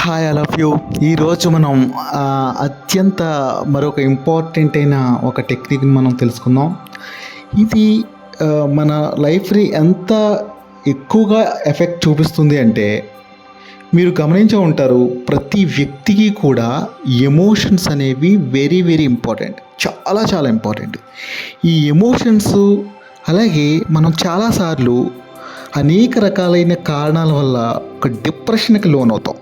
Hi all of you. ఈరోజు మనం అత్యంత మరొక ఇంపార్టెంట్ అయిన ఒక టెక్నిక్ని మనం తెలుసుకుందాం. ఇది మన లైఫ్ని ఎంత ఎక్కువగా ఎఫెక్ట్ చూపిస్తుంది అంటే, మీరు గమనించే ఉంటారు, ప్రతి వ్యక్తికి కూడా ఎమోషన్స్ అనేవి వెరీ వెరీ ఇంపార్టెంట్, చాలా చాలా ఇంపార్టెంట్. ఈ ఎమోషన్స్ అలాగే మనం చాలాసార్లు అనేక రకాలైన కారణాల వల్ల ఒక డిప్రెషన్కి లోనవుతాం.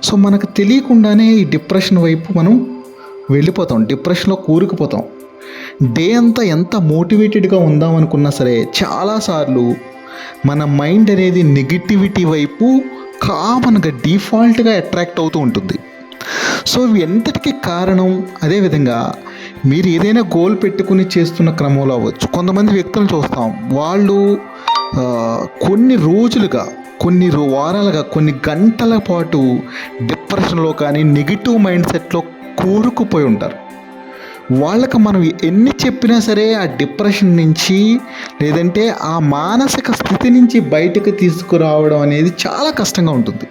సో మనకు తెలియకుండానే ఈ డిప్రెషన్ వైపు మనం వెళ్ళిపోతాం, డిప్రెషన్లో కూరుకుపోతాం. డే అంతా ఎంత మోటివేటెడ్గా ఉందాం అనుకున్నా సరే, చాలాసార్లు మన మైండ్ అనేది నెగిటివిటీ వైపు కామన్గా డిఫాల్ట్గా అట్రాక్ట్ అవుతూ ఉంటుంది. సో ఇవి ఎంతటికీ కారణం, అదేవిధంగా మీరు ఏదైనా గోల్ పెట్టుకుని చేస్తున్న క్రమంలో అవ్వచ్చు. కొంతమంది వ్యక్తులను చూస్తాం, వాళ్ళు కొన్ని రోజులుగా, కొన్ని వారాలుగా, కొన్ని గంటల పాటు డిప్రెషన్లో కానీ నెగిటివ్ మైండ్ సెట్లో కూరుకుపోయి ఉంటారు. వాళ్ళకి మనం ఎన్ని చెప్పినా సరే ఆ డిప్రెషన్ నుంచి, లేదంటే ఆ మానసిక స్థితి నుంచి బయటకు తీసుకురావడం అనేది చాలా కష్టంగా ఉంటుంది.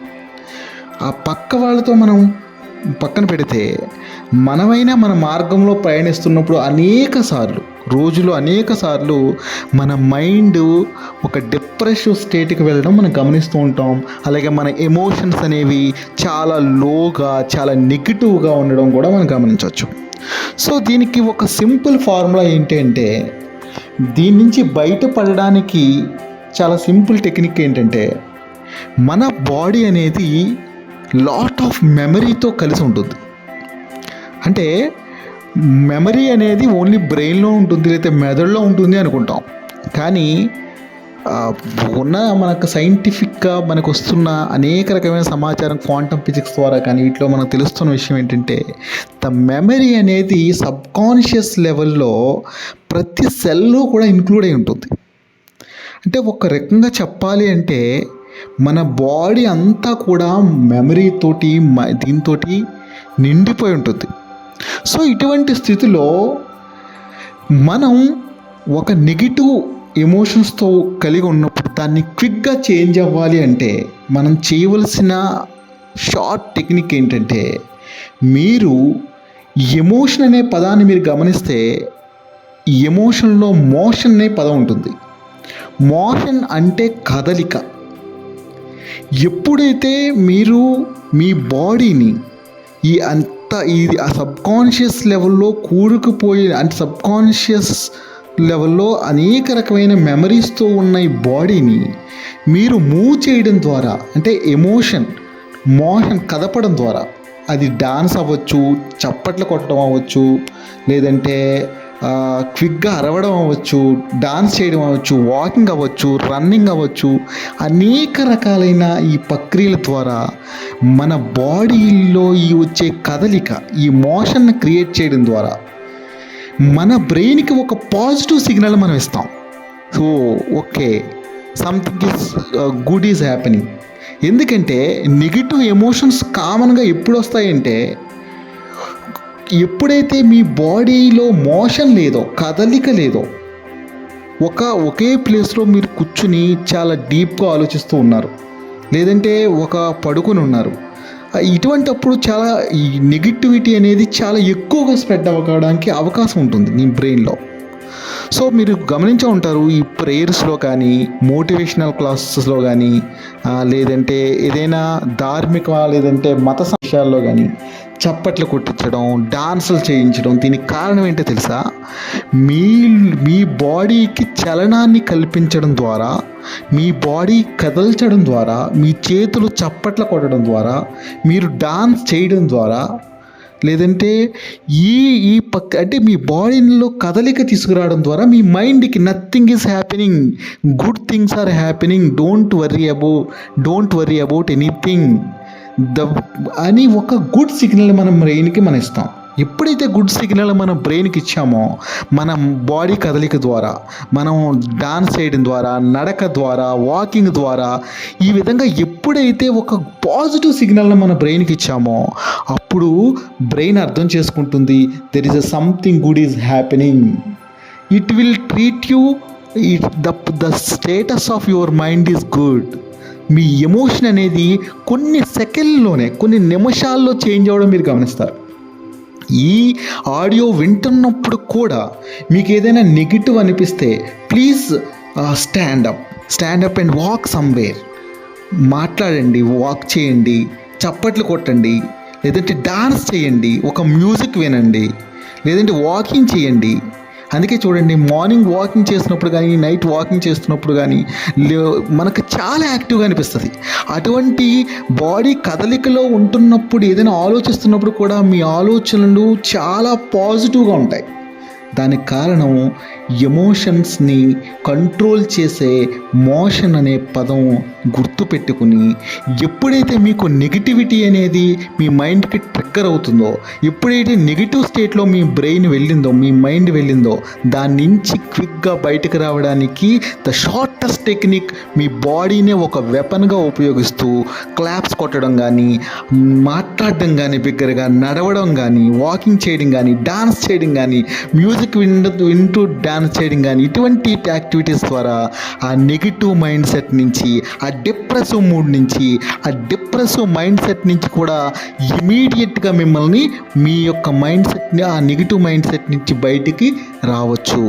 ఆ పక్క వాళ్ళతో మనం పక్కన పెడితే, మనమైనా మన మార్గంలో ప్రయాణిస్తున్నప్పుడు రోజులో అనేక సార్లు మన మైండ్ ఒక డిప్రెసివ్ స్టేట్కి వెళ్ళడం మనం గమనిస్తూ ఉంటాం. అలాగే మన ఎమోషన్స్ అనేవి చాలా లోగా, చాలా నెగిటివ్గా ఉండడం కూడా మనం గమనించవచ్చు. సో దీనికి ఒక సింపుల్ ఫార్ములా ఏంటి అంటే, దీని నుంచి బయటపడడానికి చాలా సింపుల్ టెక్నిక్ ఏంటంటే, మన బాడీ అనేది లాట్ ఆఫ్ మెమరీతో కలిసి ఉంటుంది. అంటే మెమరీ అనేది ఓన్లీ బ్రెయిన్లో ఉంటుంది, లేకపోతే మెదడులో ఉంటుంది అనుకుంటాం. కానీ మనకు సైంటిఫిక్గా మనకు వస్తున్న అనేక రకమైన సమాచారం, క్వాంటమ్ ఫిజిక్స్ ద్వారా కానీ వీటిలో మనకు తెలుస్తున్న విషయం ఏంటంటే, ద మెమరీ అనేది సబ్కాన్షియస్ లెవెల్లో ప్రతి సెల్లో కూడా ఇంక్లూడ్ అయి ఉంటుంది. అంటే ఒక రకంగా చెప్పాలి అంటే, మన బాడీ అంతా కూడా మెమరీతోటి, దీంతో నిండిపోయి ఉంటుంది. సో ఇటువంటి స్థితిలో మనం ఒక నెగిటివ్ ఎమోషన్స్తో కలిగి ఉన్నప్పుడు దాన్ని క్విక్గా చేంజ్ అవ్వాలి అంటే, మనం చేయవలసిన షార్ట్ టెక్నిక్ ఏంటంటే, మీరు ఎమోషన్ అనే పదాన్ని మీరు గమనిస్తే, ఎమోషన్లో మోషన్ అనే పదం ఉంటుంది. మోషన్ అంటే కదలిక. ఎప్పుడైతే మీరు మీ బాడీని ఇది ఆ సబ్కాన్షియస్ లెవెల్లో కూరుకుపోయి, అంటే సబ్కాన్షియస్ లెవెల్లో అనేక రకమైన మెమరీస్తో ఉన్న ఈ బాడీని మీరు మూవ్ చేయడం ద్వారా, అంటే మోషన్ కదపడం ద్వారా, అది డాన్స్ అవ్వచ్చు, చప్పట్లు కొట్టడం అవ్వచ్చు, లేదంటే క్విక్గా అరవడం అవ్వచ్చు, డాన్స్ చేయడం అవ్వచ్చు, వాకింగ్ అవ్వచ్చు, రన్నింగ్ అవ్వచ్చు, అనేక రకాలైన ఈ ప్రక్రియల ద్వారా మన బాడీలో వచ్చే కదలిక, ఈ మోషన్ క్రియేట్ చేయడం ద్వారా మన బ్రెయిన్కి ఒక పాజిటివ్ సిగ్నల్ మనం ఇస్తాం. So okay, something is good is happening. ఎందుకంటే నెగిటివ్ ఎమోషన్స్ కామన్గా ఎప్పుడు వస్తాయంటే, ఎప్పుడైతే మీ బాడీలో మోషన్ లేదో, కదలిక లేదో, ఒకే ప్లేస్లో మీరు కూర్చుని చాలా డీప్గా ఆలోచిస్తూ ఉన్నారు, లేదంటే పడుకుని ఉన్నారు, ఇటువంటప్పుడు చాలా ఈ నెగిటివిటీ అనేది చాలా ఎక్కువగా స్ప్రెడ్ అవ్వడానికి అవకాశం ఉంటుంది మీ బ్రెయిన్లో. సో మీరు గమనించే ఉంటారు, ఈ ప్రేయర్స్లో కానీ, మోటివేషనల్ క్లాసెస్లో కానీ, లేదంటే ఏదైనా ధార్మిక లేదంటే మత విషయాల్లో కానీ చప్పట్లు కొట్టించడం, డాన్సులు చేయించడం, దీనికి కారణం ఏంటో తెలుసా? మీ బాడీకి చలనాన్ని కల్పించడం ద్వారా, మీ బాడీ కదల్చడం ద్వారా, మీ చేతులు చప్పట్లు కొట్టడం ద్వారా, మీరు డాన్స్ చేయడం ద్వారా, లేదంటే అంటే మీ బాడీలో కదలిక తీసుకురావడం ద్వారా మీ మైండ్కి nothing is happening, good things are happening, don't worry about anything అని ఒక గుడ్ సిగ్నల్ మన బ్రెయిన్కి మనం ఇస్తాం. ఎప్పుడైతే గుడ్ సిగ్నల్ మన బ్రెయిన్కి ఇచ్చామో, మనం బాడీ కదలిక ద్వారా, మనం డాన్స్ చేయడం ద్వారా, నడక ద్వారా, వాకింగ్ ద్వారా, ఈ విధంగా ఎప్పుడైతే ఒక పాజిటివ్ సిగ్నల్ని మన బ్రెయిన్కి ఇచ్చామో, అప్పుడు బ్రెయిన్ అర్థం చేసుకుంటుంది, there is something good is happening. It will treat you, the status of your mind is good. Me emotion అనేది కొన్ని సెకండ్లోనే, కొన్ని నిమిషాల్లో చేంజ్ అవ్వడం మీరు గమనిస్తారు. ఈ ఆడియో వింటున్నప్పుడు కూడా మీకు ఏదైనా నెగిటివ్ అనిపిస్తే please stand up and walk somewhere. మాట్లాడండి, వాక్ చేయండి, చప్పట్లు కొట్టండి, లేదంటే డాన్స్ చేయండి, ఒక మ్యూజిక్ వినండి, లేదంటే వాకింగ్ చేయండి. అందుకే చూడండి, మార్నింగ్ వాకింగ్ చేస్తున్నప్పుడు కానీ, నైట్ వాకింగ్ చేస్తున్నప్పుడు కానీ మనకు చాలా యాక్టివ్గా అనిపిస్తుంది. అటువంటి బాడీ కదలికలో ఉంటున్నప్పుడు, ఏదైనా ఆలోచిస్తున్నప్పుడు కూడా మీ ఆలోచనలు చాలా పాజిటివ్గా ఉంటాయి. దానికి కారణం ఎమోషన్స్ని కంట్రోల్ చేసే మోషన్ అనే పదం గుర్తుపెట్టుకుని, ఎప్పుడైతే మీకు నెగిటివిటీ అనేది మీ మైండ్కి ట్రిగ్గర్ అవుతుందో, ఎప్పుడైతే నెగిటివ్ స్టేట్లో మీ బ్రెయిన్ వెళ్ళిందో, మీ మైండ్ వెళ్ళిందో, దాని నుంచి క్విక్గా బయటకు రావడానికి ద షార్టెస్ట్ టెక్నిక్ మీ బాడీనే ఒక వెపన్గా ఉపయోగిస్తూ క్లాప్స్ కొట్టడం కానీ, మాట్లాడడం కానీ, బిగ్గరగా నడవడం కానీ, వాకింగ్ చేయడం కానీ, డాన్స్ చేయడం కానీ, మ్యూజిక్ వింటూ డాన్స్ చేయడం కానీ, ఇటువంటి యాక్టివిటీస్ ద్వారా ఆ నెగిటివ్ మైండ్ సెట్ నుంచి, ఆ డిప్రెసివ్ మూడ్ నుంచి, ఆ డిప్రెసివ్ మైండ్ సెట్ నుంచి కూడా ఇమీడియట్గా మిమ్మల్ని మీ యొక్క మైండ్ సెట్ని, ఆ నెగిటివ్ మైండ్ సెట్ నుంచి బయటికి రావచ్చు.